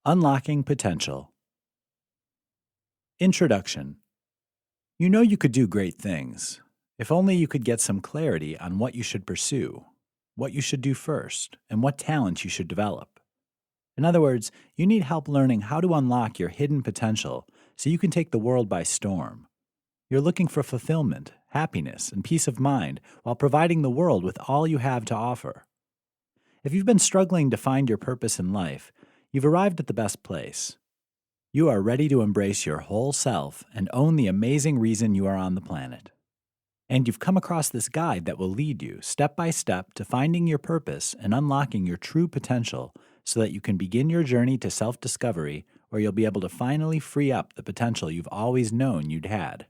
Unlocking Potential. Introduction. You know you could do great things. If only you could get some clarity on what you should pursue, what you should do first, and what talents you should develop. In other words, you need help learning how to unlock your hidden potential so you can take the world by storm. You're looking for fulfillment, happiness, and peace of mind while providing the world with all you have to offer. If you've been struggling to find your purpose in life, you've arrived at the best place. You are ready to embrace your whole self and own the amazing reason you are on the planet. And you've come across this guide that will lead you step by step to finding your purpose and unlocking your true potential so that you can begin your journey to self-discovery where you'll be able to finally free up the potential you've always known you'd had.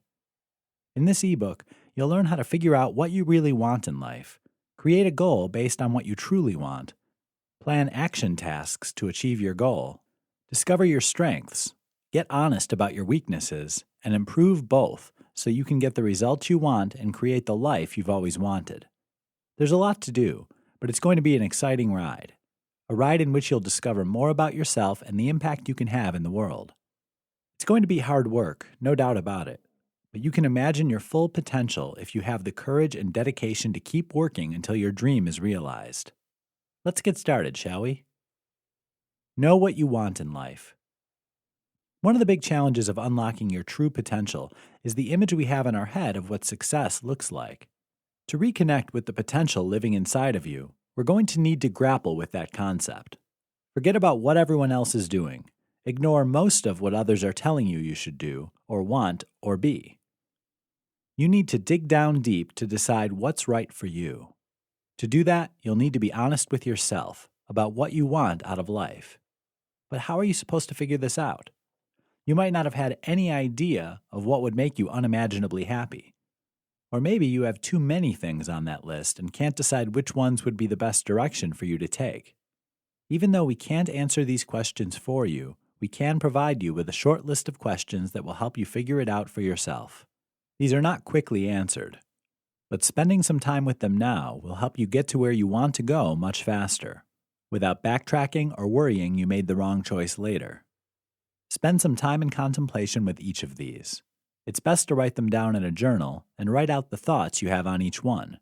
In this ebook, you'll learn how to figure out what you really want in life, create a goal based on what you truly want, plan action tasks to achieve your goal, discover your strengths, get honest about your weaknesses, and improve both so you can get the results you want and create the life you've always wanted. There's a lot to do, but it's going to be an exciting ride. A ride in which you'll discover more about yourself and the impact you can have in the world. It's going to be hard work, no doubt about it, but you can imagine your full potential if you have the courage and dedication to keep working until your dream is realized. Let's get started, shall we? Know what you want in life. One of the big challenges of unlocking your true potential is the image we have in our head of what success looks like. To reconnect with the potential living inside of you, we're going to need to grapple with that concept. Forget about what everyone else is doing. Ignore most of what others are telling you should do, or want, or be. You need to dig down deep to decide what's right for you. To do that, you'll need to be honest with yourself about what you want out of life. But how are you supposed to figure this out? You might not have had any idea of what would make you unimaginably happy. Or maybe you have too many things on that list and can't decide which ones would be the best direction for you to take. Even though we can't answer these questions for you, we can provide you with a short list of questions that will help you figure it out for yourself. These are not quickly answered, but spending some time with them now will help you get to where you want to go much faster, without backtracking or worrying you made the wrong choice later. Spend some time in contemplation with each of these. It's best to write them down in a journal and write out the thoughts you have on each one.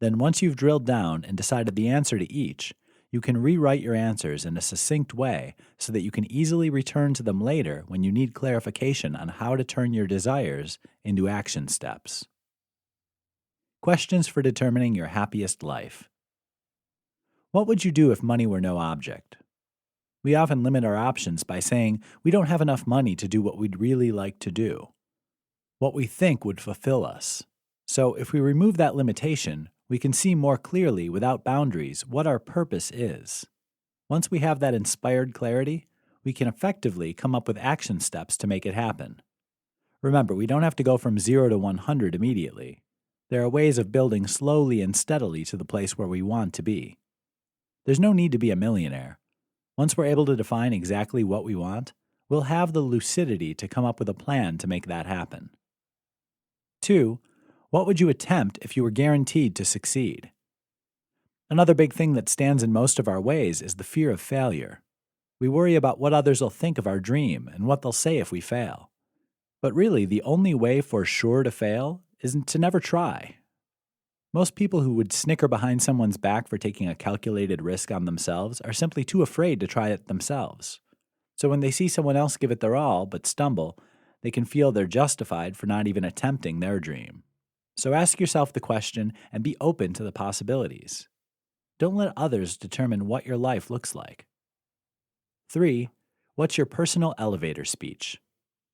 Then once you've drilled down and decided the answer to each, you can rewrite your answers in a succinct way so that you can easily return to them later when you need clarification on how to turn your desires into action steps. Questions for determining your happiest life. What would you do if money were no object? We often limit our options by saying we don't have enough money to do what we'd really like to do, what we think would fulfill us. So if we remove that limitation, we can see more clearly without boundaries what our purpose is. Once we have that inspired clarity, we can effectively come up with action steps to make it happen. Remember, we don't have to go from 0 to 100 immediately. There are ways of building slowly and steadily to the place where we want to be. There's no need to be a millionaire. Once we're able to define exactly what we want, we'll have the lucidity to come up with a plan to make that happen. 2. What would you attempt if you were guaranteed to succeed? Another big thing that stands in most of our ways is the fear of failure. We worry about what others will think of our dream and what they'll say if we fail. But really, the only way for sure to fail is to never try. Most people who would snicker behind someone's back for taking a calculated risk on themselves are simply too afraid to try it themselves. So when they see someone else give it their all but stumble, they can feel they're justified for not even attempting their dream. So ask yourself the question and be open to the possibilities. Don't let others determine what your life looks like. 3. What's your personal elevator speech?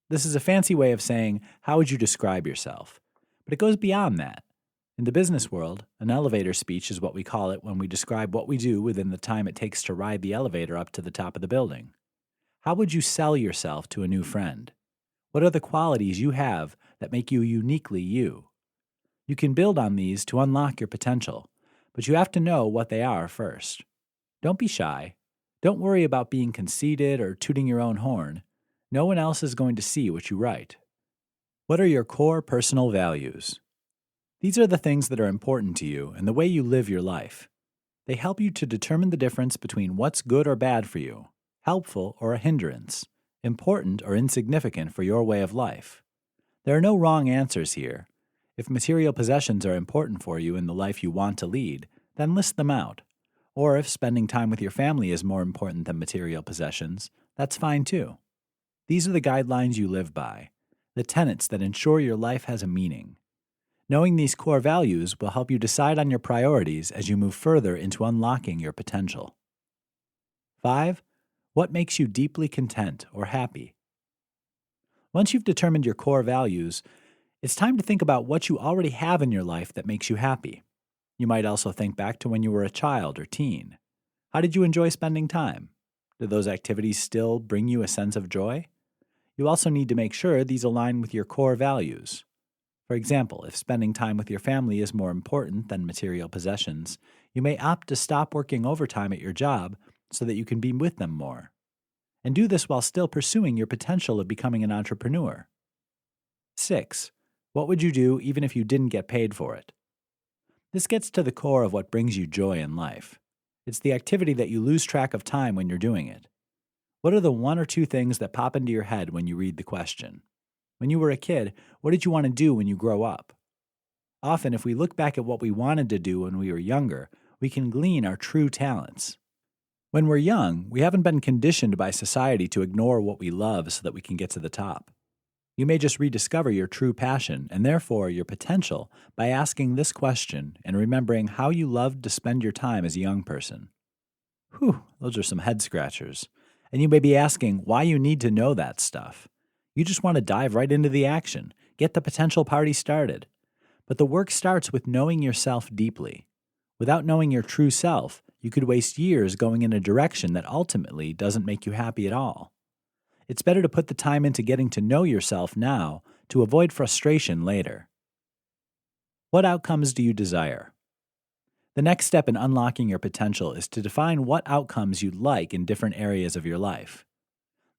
This is a fancy way of saying, how would you describe yourself? But it goes beyond that. In the business world, an elevator speech is what we call it when we describe what we do within the time it takes to ride the elevator up to the top of the building. How would you sell yourself to a new friend? What are the qualities you have that make you uniquely you? You can build on these to unlock your potential, but you have to know what they are first. Don't be shy. Don't worry about being conceited or tooting your own horn. No one else is going to see what you write. What are your core personal values? These are the things that are important to you and the way you live your life. They help you to determine the difference between what's good or bad for you, helpful or a hindrance, important or insignificant for your way of life. There are no wrong answers here. If material possessions are important for you in the life you want to lead, then list them out. Or if spending time with your family is more important than material possessions, that's fine too. These are the guidelines you live by, the tenets that ensure your life has a meaning. Knowing these core values will help you decide on your priorities as you move further into unlocking your potential. 5. What makes you deeply content or happy? Once you've determined your core values, it's time to think about what you already have in your life that makes you happy. You might also think back to when you were a child or teen. How did you enjoy spending time? Do those activities still bring you a sense of joy? You also need to make sure these align with your core values. For example, if spending time with your family is more important than material possessions, you may opt to stop working overtime at your job so that you can be with them more. And do this while still pursuing your potential of becoming an entrepreneur. 6. What would you do even if you didn't get paid for it? This gets to the core of what brings you joy in life. It's the activity that you lose track of time when you're doing it. What are the 1 or 2 things that pop into your head when you read the question? When you were a kid, what did you want to do when you grow up? Often, if we look back at what we wanted to do when we were younger, we can glean our true talents. When we're young, we haven't been conditioned by society to ignore what we love so that we can get to the top. You may just rediscover your true passion and therefore your potential by asking this question and remembering how you loved to spend your time as a young person. Whew, those are some head scratchers. And you may be asking why you need to know that stuff. You just want to dive right into the action, get the potential party started. But the work starts with knowing yourself deeply. Without knowing your true self, you could waste years going in a direction that ultimately doesn't make you happy at all. It's better to put the time into getting to know yourself now to avoid frustration later. What outcomes do you desire? The next step in unlocking your potential is to define what outcomes you'd like in different areas of your life.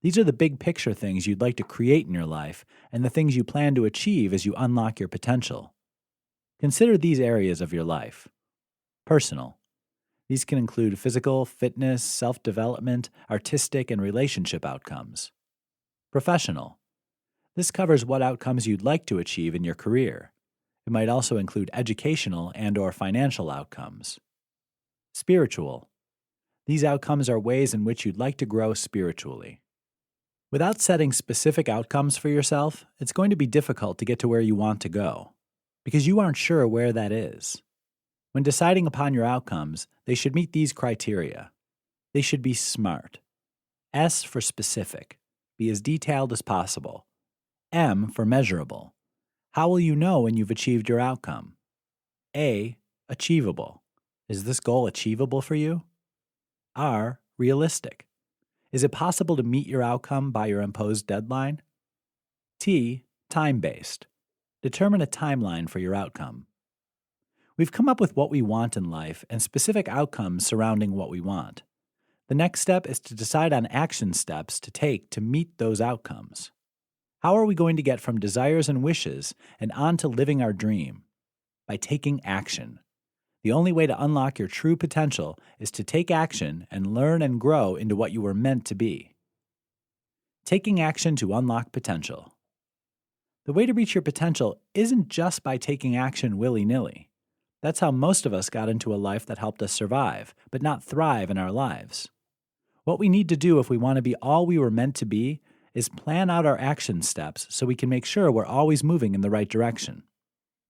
These are the big picture things you'd like to create in your life and the things you plan to achieve as you unlock your potential. Consider these areas of your life. Personal. These can include physical, fitness, self-development, artistic, and relationship outcomes. Professional. This covers what outcomes you'd like to achieve in your career. It might also include educational and/or financial outcomes. Spiritual. These outcomes are ways in which you'd like to grow spiritually. Without setting specific outcomes for yourself, it's going to be difficult to get to where you want to go, because you aren't sure where that is. When deciding upon your outcomes, they should meet these criteria. They should be SMART. S for specific. Be as detailed as possible. M for measurable. How will you know when you've achieved your outcome? A, achievable. Is this goal achievable for you? R, realistic. Is it possible to meet your outcome by your imposed deadline? T, time-based. Determine a timeline for your outcome. We've come up with what we want in life and specific outcomes surrounding what we want. The next step is to decide on action steps to take to meet those outcomes. How are we going to get from desires and wishes and on to living our dream? By taking action. The only way to unlock your true potential is to take action and learn and grow into what you were meant to be. Taking action to unlock potential. The way to reach your potential isn't just by taking action willy-nilly. That's how most of us got into a life that helped us survive, but not thrive in our lives. What we need to do if we want to be all we were meant to be is plan out our action steps so we can make sure we're always moving in the right direction.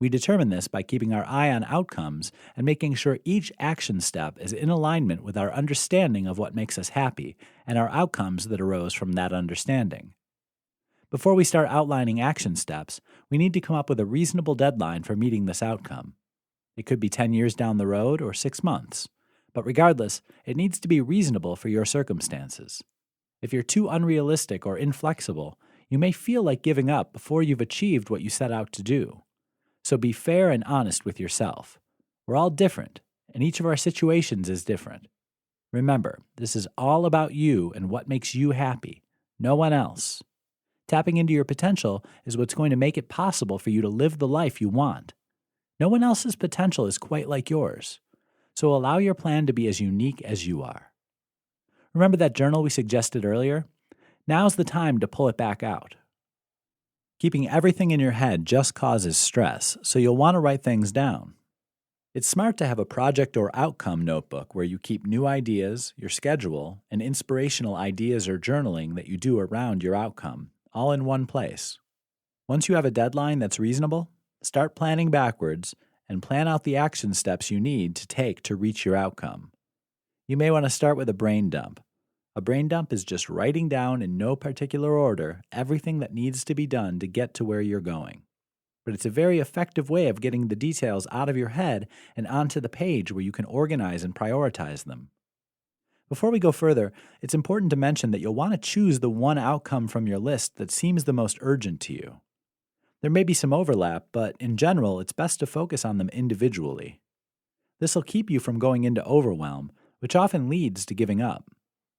We determine this by keeping our eye on outcomes and making sure each action step is in alignment with our understanding of what makes us happy and our outcomes that arose from that understanding. Before we start outlining action steps, we need to come up with a reasonable deadline for meeting this outcome. It could be 10 years down the road or 6 months, but regardless, it needs to be reasonable for your circumstances. If you're too unrealistic or inflexible, you may feel like giving up before you've achieved what you set out to do. So be fair and honest with yourself. We're all different, and each of our situations is different. Remember, this is all about you and what makes you happy, no one else. Tapping into your potential is what's going to make it possible for you to live the life you want. No one else's potential is quite like yours, so allow your plan to be as unique as you are. Remember that journal we suggested earlier? Now's the time to pull it back out. Keeping everything in your head just causes stress, so you'll want to write things down. It's smart to have a project or outcome notebook where you keep new ideas, your schedule, and inspirational ideas or journaling that you do around your outcome, all in one place. Once you have a deadline that's reasonable, start planning backwards and plan out the action steps you need to take to reach your outcome. You may want to start with a brain dump. A brain dump is just writing down in no particular order everything that needs to be done to get to where you're going. But it's a very effective way of getting the details out of your head and onto the page where you can organize and prioritize them. Before we go further, it's important to mention that you'll want to choose the one outcome from your list that seems the most urgent to you. There may be some overlap, but in general, it's best to focus on them individually. This will keep you from going into overwhelm, which often leads to giving up.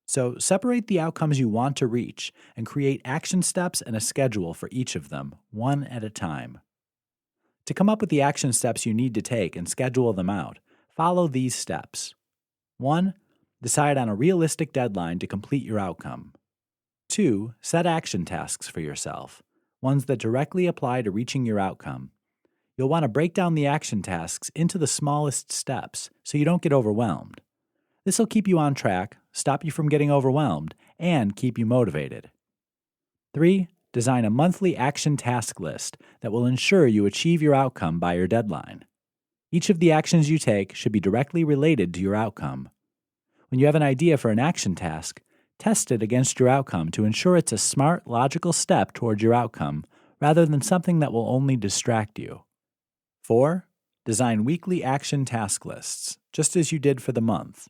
So separate the outcomes you want to reach and create action steps and a schedule for each of them, one at a time. To come up with the action steps you need to take and schedule them out, follow these steps. 1. Decide on a realistic deadline to complete your outcome. 2. Set action tasks for yourself, ones that directly apply to reaching your outcome. You'll want to break down the action tasks into the smallest steps so you don't get overwhelmed. This will keep you on track, stop you from getting overwhelmed, and keep you motivated. 3. Design a monthly action task list that will ensure you achieve your outcome by your deadline. Each of the actions you take should be directly related to your outcome. When you have an idea for an action task, test it against your outcome to ensure it's a smart, logical step towards your outcome rather than something that will only distract you. 4. Design weekly action task lists, just as you did for the month.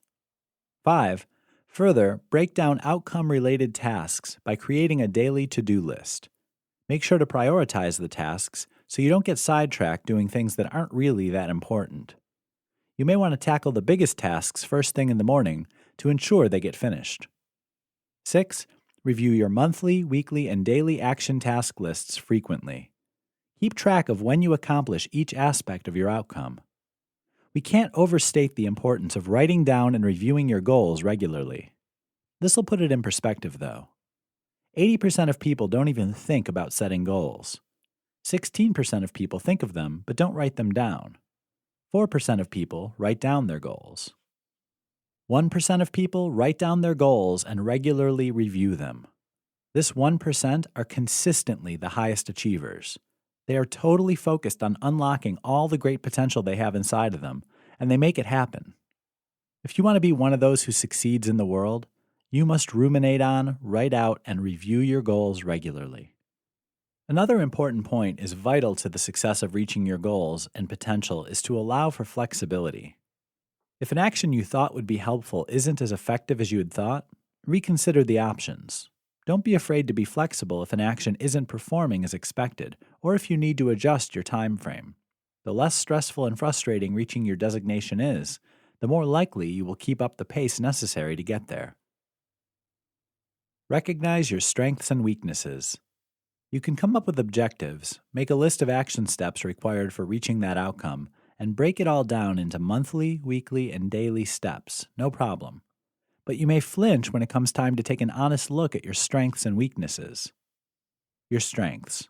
5. Further, break down outcome-related tasks by creating a daily to-do list. Make sure to prioritize the tasks so you don't get sidetracked doing things that aren't really that important. You may want to tackle the biggest tasks first thing in the morning to ensure they get finished. 6. Review your monthly, weekly, and daily action task lists frequently. Keep track of when you accomplish each aspect of your outcome. We can't overstate the importance of writing down and reviewing your goals regularly. This will put it in perspective, though. 80% of people don't even think about setting goals. 16% of people think of them but don't write them down. 4% of people write down their goals. 1% of people write down their goals and regularly review them. This 1% are consistently the highest achievers. They are totally focused on unlocking all the great potential they have inside of them, and they make it happen. If you want to be one of those who succeeds in the world, you must ruminate on, write out, and review your goals regularly. Another important point is vital to the success of reaching your goals and potential is to allow for flexibility. If an action you thought would be helpful isn't as effective as you had thought, reconsider the options. Don't be afraid to be flexible if an action isn't performing as expected, or if you need to adjust your time frame. The less stressful and frustrating reaching your designation is, the more likely you will keep up the pace necessary to get there. Recognize your strengths and weaknesses. You can come up with objectives, make a list of action steps required for reaching that outcome, and break it all down into monthly, weekly, and daily steps, no problem. But you may flinch when it comes time to take an honest look at your strengths and weaknesses. Your strengths.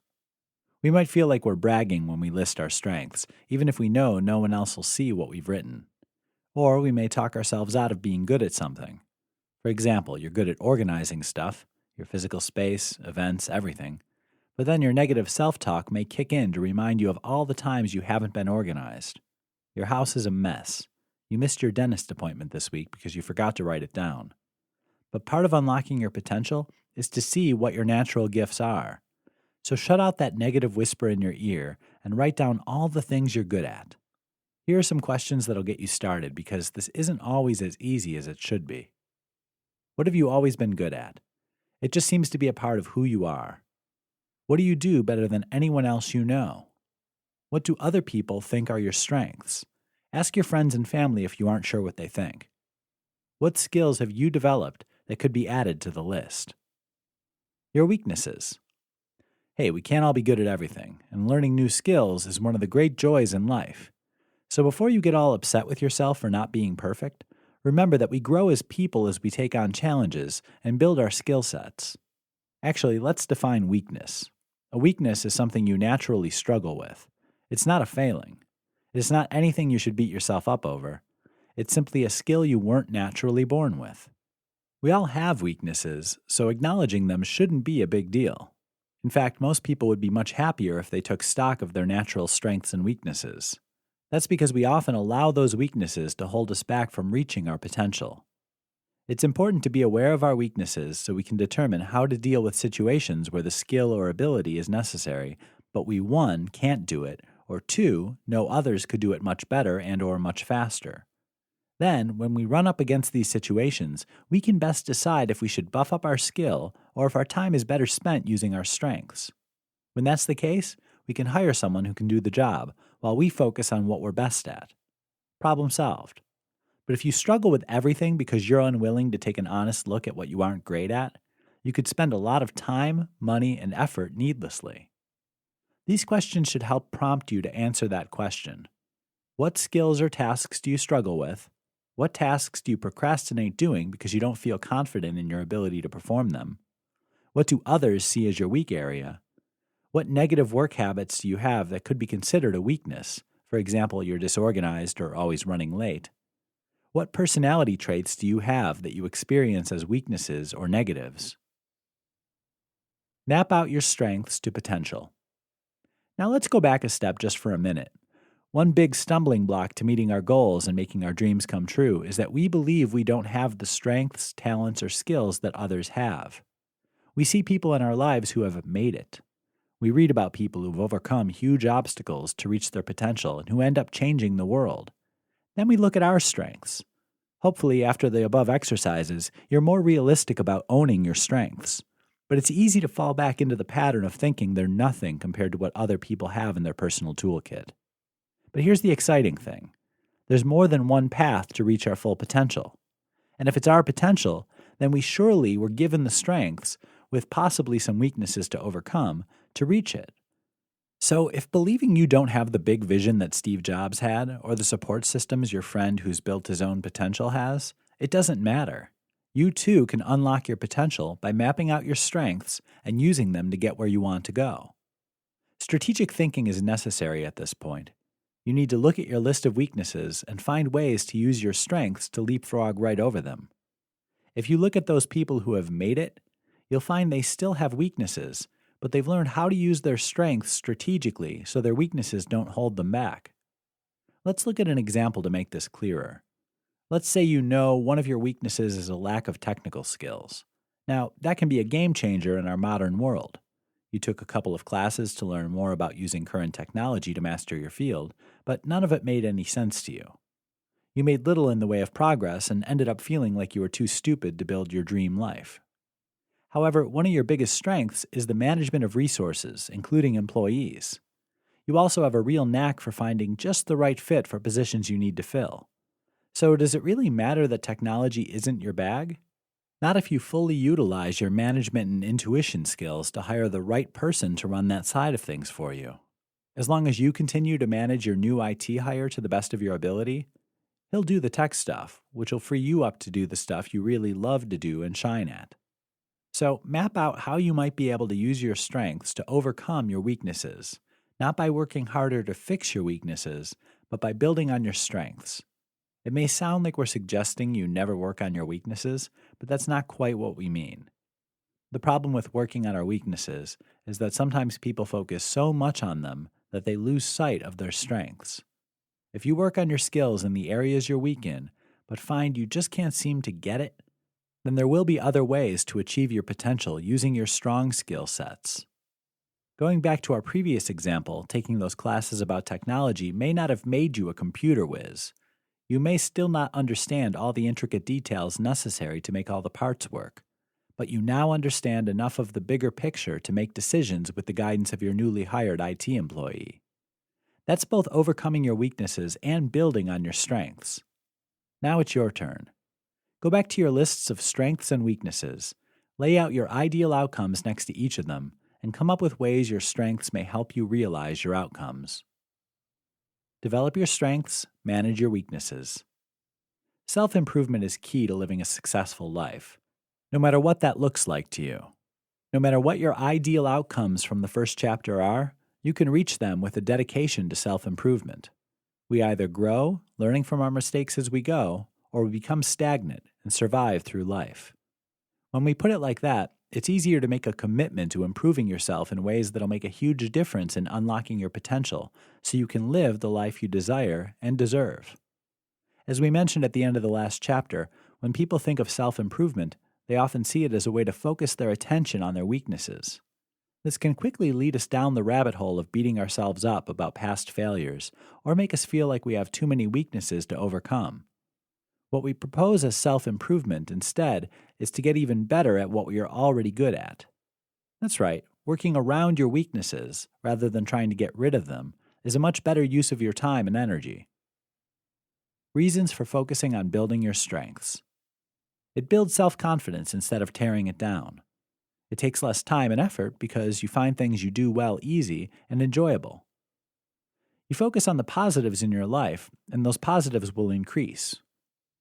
We might feel like we're bragging when we list our strengths, even if we know no one else will see what we've written. Or we may talk ourselves out of being good at something. For example, you're good at organizing stuff, your physical space, events, everything. But then your negative self-talk may kick in to remind you of all the times you haven't been organized. Your house is a mess. You missed your dentist appointment this week because you forgot to write it down. But part of unlocking your potential is to see what your natural gifts are. So shut out that negative whisper in your ear and write down all the things you're good at. Here are some questions that'll get you started because this isn't always as easy as it should be. What have you always been good at? It just seems to be a part of who you are. What do you do better than anyone else you know? What do other people think are your strengths? Ask your friends and family if you aren't sure what they think. What skills have you developed that could be added to the list? Your weaknesses. Hey, we can't all be good at everything, and learning new skills is one of the great joys in life. So before you get all upset with yourself for not being perfect, Remember that we grow as people as we take on challenges and build our skill sets. Actually, let's define weakness. A weakness is something you naturally struggle with. It's not a failing. It's not anything you should beat yourself up over. It's simply a skill you weren't naturally born with. We all have weaknesses, so acknowledging them shouldn't be a big deal. In fact, most people would be much happier if they took stock of their natural strengths and weaknesses. That's because we often allow those weaknesses to hold us back from reaching our potential. It's important to be aware of our weaknesses so we can determine how to deal with situations where the skill or ability is necessary, but we 1. Can't do it, or 2. Know others could do it much better and/or much faster. Then, when we run up against these situations, we can best decide if we should buff up our skill or if our time is better spent using our strengths. When that's the case, we can hire someone who can do the job while we focus on what we're best at. Problem solved. But if you struggle with everything because you're unwilling to take an honest look at what you aren't great at, you could spend a lot of time, money, and effort needlessly. These questions should help prompt you to answer that question. What skills or tasks do you struggle with? What tasks do you procrastinate doing because you don't feel confident in your ability to perform them? What do others see as your weak area? What negative work habits do you have that could be considered a weakness? For example, you're disorganized or always running late. What personality traits do you have that you experience as weaknesses or negatives? Map out your strengths to potential. Now let's go back a step just for a minute. One big stumbling block to meeting our goals and making our dreams come true is that we believe we don't have the strengths, talents, or skills that others have. We see people in our lives who have made it. We read about people who've overcome huge obstacles to reach their potential and who end up changing the world. Then we look at our strengths. Hopefully, after the above exercises, you're more realistic about owning your strengths. But it's easy to fall back into the pattern of thinking they're nothing compared to what other people have in their personal toolkit. But here's the exciting thing. There's more than one path to reach our full potential. And if it's our potential, then we surely were given the strengths, with possibly some weaknesses to overcome, to reach it. So if believing you don't have the big vision that Steve Jobs had, or the support systems your friend who's built his own potential has, it doesn't matter. You too can unlock your potential by mapping out your strengths and using them to get where you want to go. Strategic thinking is necessary at this point. You need to look at your list of weaknesses and find ways to use your strengths to leapfrog right over them. If you look at those people who have made it, you'll find they still have weaknesses, but they've learned how to use their strengths strategically so their weaknesses don't hold them back. Let's look at an example to make this clearer. Let's say you know one of your weaknesses is a lack of technical skills. Now, that can be a game changer in our modern world. You took a couple of classes to learn more about using current technology to master your field, but none of it made any sense to you. You made little in the way of progress and ended up feeling like you were too stupid to build your dream life. However, one of your biggest strengths is the management of resources, including employees. You also have a real knack for finding just the right fit for positions you need to fill. So does it really matter that technology isn't your bag? Not if you fully utilize your management and intuition skills to hire the right person to run that side of things for you. As long as you continue to manage your new IT hire to the best of your ability, he'll do the tech stuff, which will free you up to do the stuff you really love to do and shine at. So map out how you might be able to use your strengths to overcome your weaknesses, not by working harder to fix your weaknesses, but by building on your strengths. It may sound like we're suggesting you never work on your weaknesses, but that's not quite what we mean. The problem with working on our weaknesses is that sometimes people focus so much on them that they lose sight of their strengths. If you work on your skills in the areas you're weak in, but find you just can't seem to get it, then there will be other ways to achieve your potential using your strong skill sets. Going back to our previous example, taking those classes about technology may not have made you a computer whiz. You may still not understand all the intricate details necessary to make all the parts work, but you now understand enough of the bigger picture to make decisions with the guidance of your newly hired IT employee. That's both overcoming your weaknesses and building on your strengths. Now it's your turn. Go back to your lists of strengths and weaknesses, lay out your ideal outcomes next to each of them, and come up with ways your strengths may help you realize your outcomes. Develop your strengths, manage your weaknesses. Self-improvement is key to living a successful life, no matter what that looks like to you. No matter what your ideal outcomes from the first chapter are, you can reach them with a dedication to self-improvement. We either grow, learning from our mistakes as we go, or we become stagnant and survive through life. When we put it like that, it's easier to make a commitment to improving yourself in ways that'll make a huge difference in unlocking your potential so you can live the life you desire and deserve. As we mentioned at the end of the last chapter, when people think of self-improvement, they often see it as a way to focus their attention on their weaknesses. This can quickly lead us down the rabbit hole of beating ourselves up about past failures, or make us feel like we have too many weaknesses to overcome. What we propose as self-improvement instead is to get even better at what we are already good at. That's right, working around your weaknesses, rather than trying to get rid of them, is a much better use of your time and energy. Reasons for focusing on building your strengths. It builds self-confidence instead of tearing it down. It takes less time and effort because you find things you do well easy and enjoyable. You focus on the positives in your life, and those positives will increase.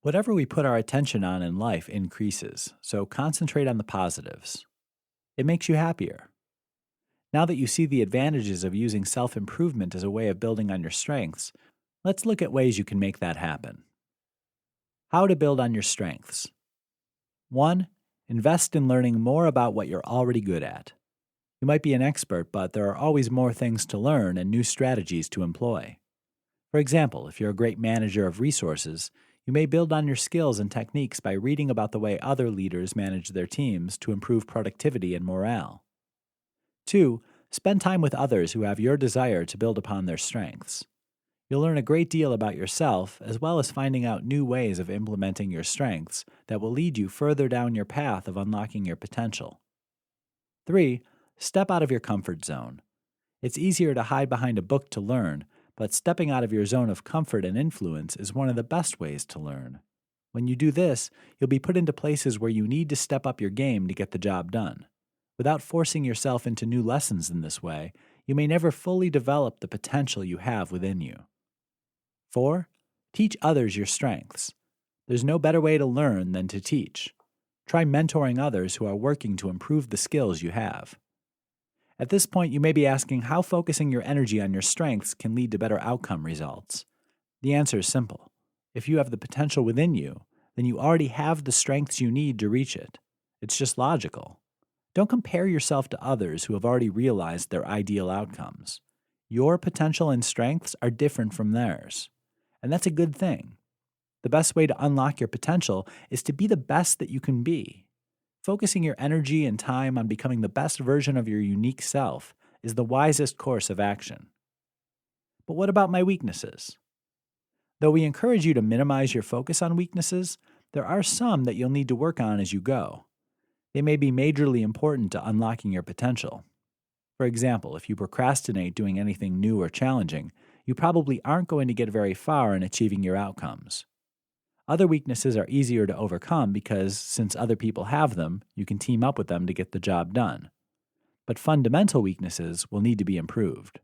Whatever we put our attention on in life increases, so concentrate on the positives. It makes you happier. Now that you see the advantages of using self-improvement as a way of building on your strengths, let's look at ways you can make that happen. How to build on your strengths. 1. Invest in learning more about what you're already good at. You might be an expert, but there are always more things to learn and new strategies to employ. For example, if you're a great manager of resources, you may build on your skills and techniques by reading about the way other leaders manage their teams to improve productivity and morale. 2. Spend time with others who have your desire to build upon their strengths. You'll learn a great deal about yourself, as well as finding out new ways of implementing your strengths that will lead you further down your path of unlocking your potential. 3. Step out of your comfort zone. It's easier to hide behind a book to learn, but stepping out of your zone of comfort and influence is one of the best ways to learn. When you do this, you'll be put into places where you need to step up your game to get the job done. Without forcing yourself into new lessons in this way, you may never fully develop the potential you have within you. 4. Teach others your strengths. There's no better way to learn than to teach. Try mentoring others who are working to improve the skills you have. At this point, you may be asking how focusing your energy on your strengths can lead to better outcome results. The answer is simple. If you have the potential within you, then you already have the strengths you need to reach it. It's just logical. Don't compare yourself to others who have already realized their ideal outcomes. Your potential and strengths are different from theirs, and that's a good thing. The best way to unlock your potential is to be the best that you can be. Focusing your energy and time on becoming the best version of your unique self is the wisest course of action. But what about my weaknesses? Though we encourage you to minimize your focus on weaknesses, there are some that you'll need to work on as you go. They may be majorly important to unlocking your potential. For example, if you procrastinate doing anything new or challenging, you probably aren't going to get very far in achieving your outcomes. Other weaknesses are easier to overcome because, since other people have them, you can team up with them to get the job done. But fundamental weaknesses will need to be improved.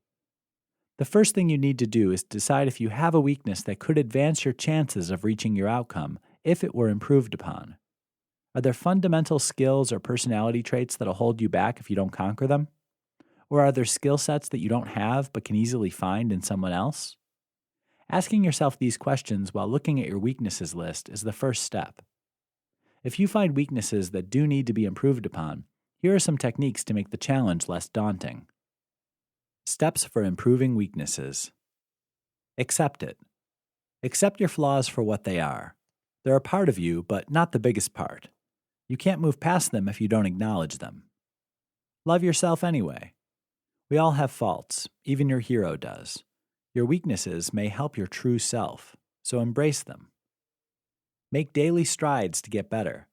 The first thing you need to do is decide if you have a weakness that could advance your chances of reaching your outcome if it were improved upon. Are there fundamental skills or personality traits that'll hold you back if you don't conquer them? Or are there skill sets that you don't have but can easily find in someone else? Asking yourself these questions while looking at your weaknesses list is the first step. If you find weaknesses that do need to be improved upon, here are some techniques to make the challenge less daunting. Steps for improving weaknesses. Accept it. Accept your flaws for what they are. They're a part of you, but not the biggest part. You can't move past them if you don't acknowledge them. Love yourself anyway. We all have faults, even your hero does. Your weaknesses may help your true self, so embrace them. Make daily strides to get better.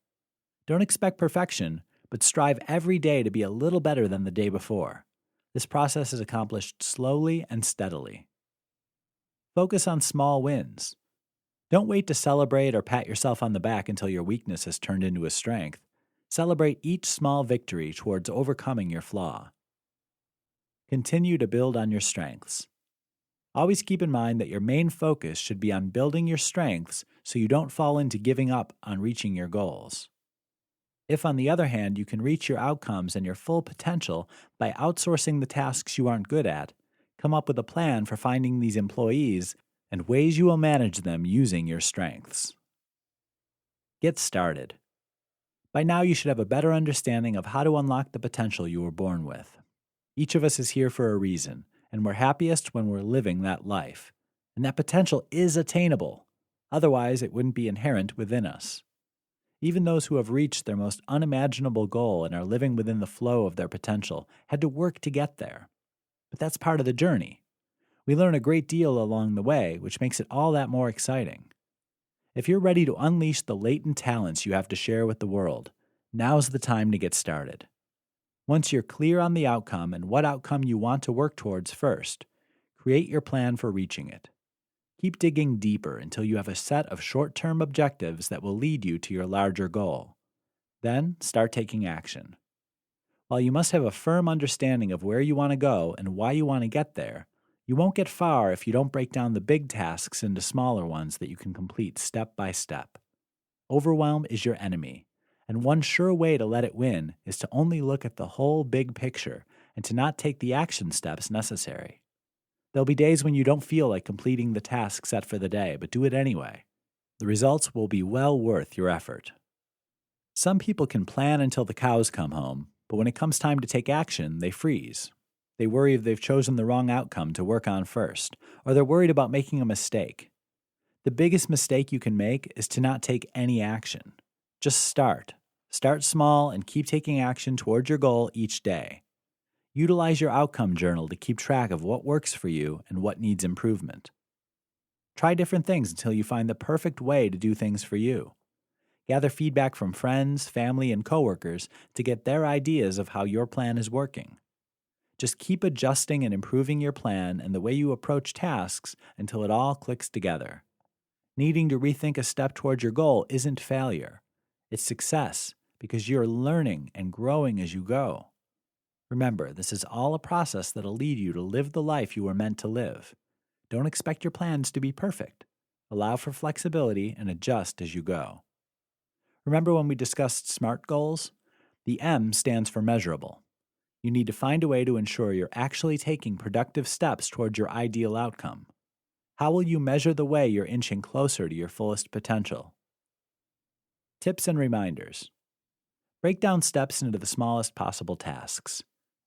Don't expect perfection, but strive every day to be a little better than the day before. This process is accomplished slowly and steadily. Focus on small wins. Don't wait to celebrate or pat yourself on the back until your weakness has turned into a strength. Celebrate each small victory towards overcoming your flaw. Continue to build on your strengths. Always keep in mind that your main focus should be on building your strengths so you don't fall into giving up on reaching your goals. If, on the other hand, you can reach your outcomes and your full potential by outsourcing the tasks you aren't good at, come up with a plan for finding these employees and ways you will manage them using your strengths. Get started. By now, you should have a better understanding of how to unlock the potential you were born with. Each of us is here for a reason, and we're happiest when we're living that life. And that potential is attainable. Otherwise, it wouldn't be inherent within us. Even those who have reached their most unimaginable goal and are living within the flow of their potential had to work to get there. But that's part of the journey. We learn a great deal along the way, which makes it all that more exciting. If you're ready to unleash the latent talents you have to share with the world, now's the time to get started. Once you're clear on the outcome and what outcome you want to work towards first, create your plan for reaching it. Keep digging deeper until you have a set of short-term objectives that will lead you to your larger goal. Then start taking action. While you must have a firm understanding of where you want to go and why you want to get there, you won't get far if you don't break down the big tasks into smaller ones that you can complete step by step. Overwhelm is your enemy, and one sure way to let it win is to only look at the whole big picture and to not take the action steps necessary. There'll be days when you don't feel like completing the task set for the day, but do it anyway. The results will be well worth your effort. Some people can plan until the cows come home, but when it comes time to take action, they freeze. They worry if they've chosen the wrong outcome to work on first, or they're worried about making a mistake. The biggest mistake you can make is to not take any action. Just start. Start small and keep taking action toward your goal each day. Utilize your outcome journal to keep track of what works for you and what needs improvement. Try different things until you find the perfect way to do things for you. Gather feedback from friends, family, and coworkers to get their ideas of how your plan is working. Just keep adjusting and improving your plan and the way you approach tasks until it all clicks together. Needing to rethink a step towards your goal isn't failure. It's success because you're learning and growing as you go. Remember, this is all a process that'll lead you to live the life you were meant to live. Don't expect your plans to be perfect. Allow for flexibility and adjust as you go. Remember when we discussed SMART goals? The M stands for measurable. You need to find a way to ensure you're actually taking productive steps towards your ideal outcome. How will you measure the way you're inching closer to your fullest potential? Tips and reminders. Break down steps into the smallest possible tasks.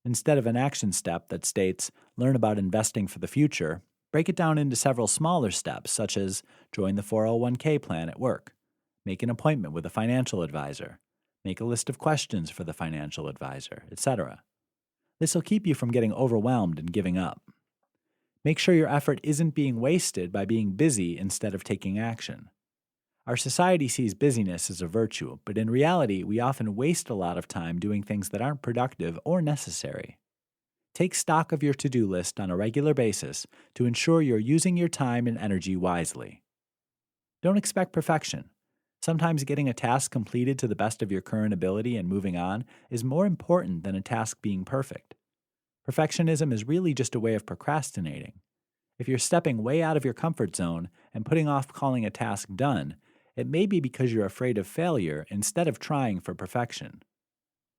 Instead of an action step that states, learn about investing for the future, break it down into several smaller steps such as join the 401k plan at work, make an appointment with a financial advisor, make a list of questions for the financial advisor, etc. This will keep you from getting overwhelmed and giving up. Make sure your effort isn't being wasted by being busy instead of taking action. Our society sees busyness as a virtue, but in reality, we often waste a lot of time doing things that aren't productive or necessary. Take stock of your to-do list on a regular basis to ensure you're using your time and energy wisely. Don't expect perfection. Sometimes getting a task completed to the best of your current ability and moving on is more important than a task being perfect. Perfectionism is really just a way of procrastinating. If you're stepping way out of your comfort zone and putting off calling a task done, it may be because you're afraid of failure instead of trying for perfection.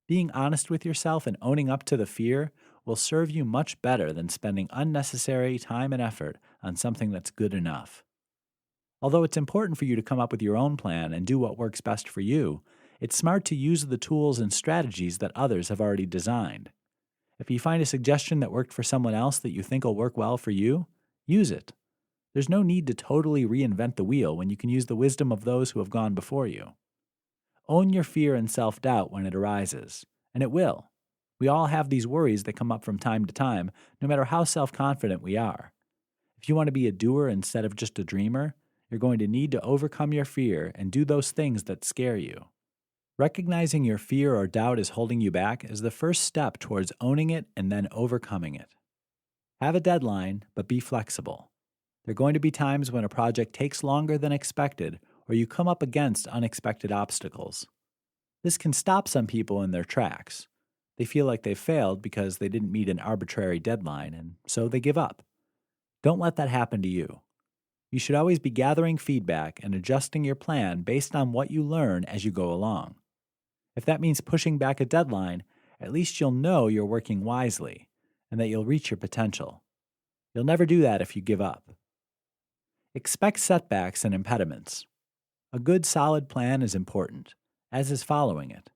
Being honest with yourself and owning up to the fear will serve you much better than spending unnecessary time and effort on something that's good enough. Although it's important for you to come up with your own plan and do what works best for you, it's smart to use the tools and strategies that others have already designed. If you find a suggestion that worked for someone else that you think will work well for you, use it. There's no need to totally reinvent the wheel when you can use the wisdom of those who have gone before you. Own your fear and self-doubt when it arises, and it will. We all have these worries that come up from time to time, no matter how self-confident we are. If you want to be a doer instead of just a dreamer, you're going to need to overcome your fear and do those things that scare you. Recognizing your fear or doubt is holding you back is the first step towards owning it and then overcoming it. Have a deadline, but be flexible. There are going to be times when a project takes longer than expected or you come up against unexpected obstacles. This can stop some people in their tracks. They feel like they've failed because they didn't meet an arbitrary deadline, and so they give up. Don't let that happen to you. You should always be gathering feedback and adjusting your plan based on what you learn as you go along. If that means pushing back a deadline, at least you'll know you're working wisely and that you'll reach your potential. You'll never do that if you give up. Expect setbacks and impediments. A good, solid plan is important, as is following it,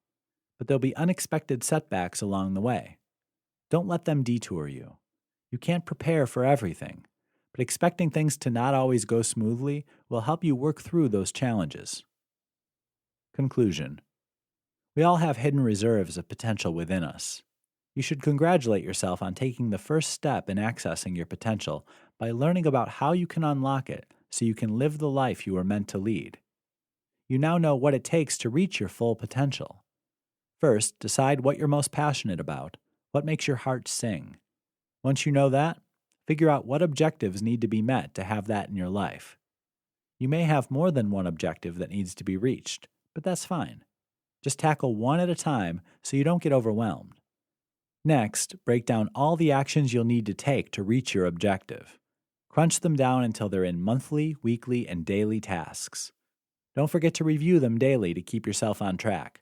but there'll be unexpected setbacks along the way. Don't let them detour you. You can't prepare for everything, but expecting things to not always go smoothly will help you work through those challenges. Conclusion. We all have hidden reserves of potential within us. You should congratulate yourself on taking the first step in accessing your potential by learning about how you can unlock it so you can live the life you were meant to lead. You now know what it takes to reach your full potential. First, decide what you're most passionate about, what makes your heart sing. Once you know that, figure out what objectives need to be met to have that in your life. You may have more than one objective that needs to be reached, but that's fine. Just tackle one at a time so you don't get overwhelmed. Next, break down all the actions you'll need to take to reach your objective. Crunch them down until they're in monthly, weekly, and daily tasks. Don't forget to review them daily to keep yourself on track.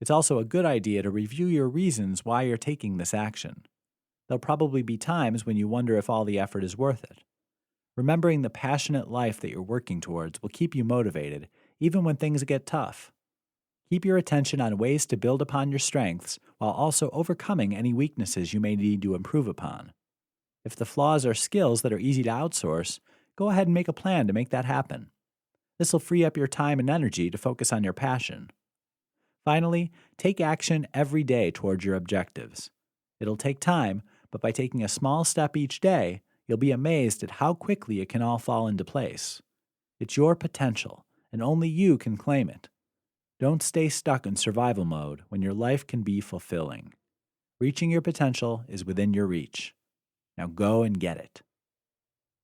It's also a good idea to review your reasons why you're taking this action. There'll probably be times when you wonder if all the effort is worth it. Remembering the passionate life that you're working towards will keep you motivated, even when things get tough. Keep your attention on ways to build upon your strengths while also overcoming any weaknesses you may need to improve upon. If the flaws are skills that are easy to outsource, go ahead and make a plan to make that happen. This will free up your time and energy to focus on your passion. Finally, take action every day towards your objectives. It'll take time, but by taking a small step each day, you'll be amazed at how quickly it can all fall into place. It's your potential, and only you can claim it. Don't stay stuck in survival mode when your life can be fulfilling. Reaching your potential is within your reach. Now go and get it.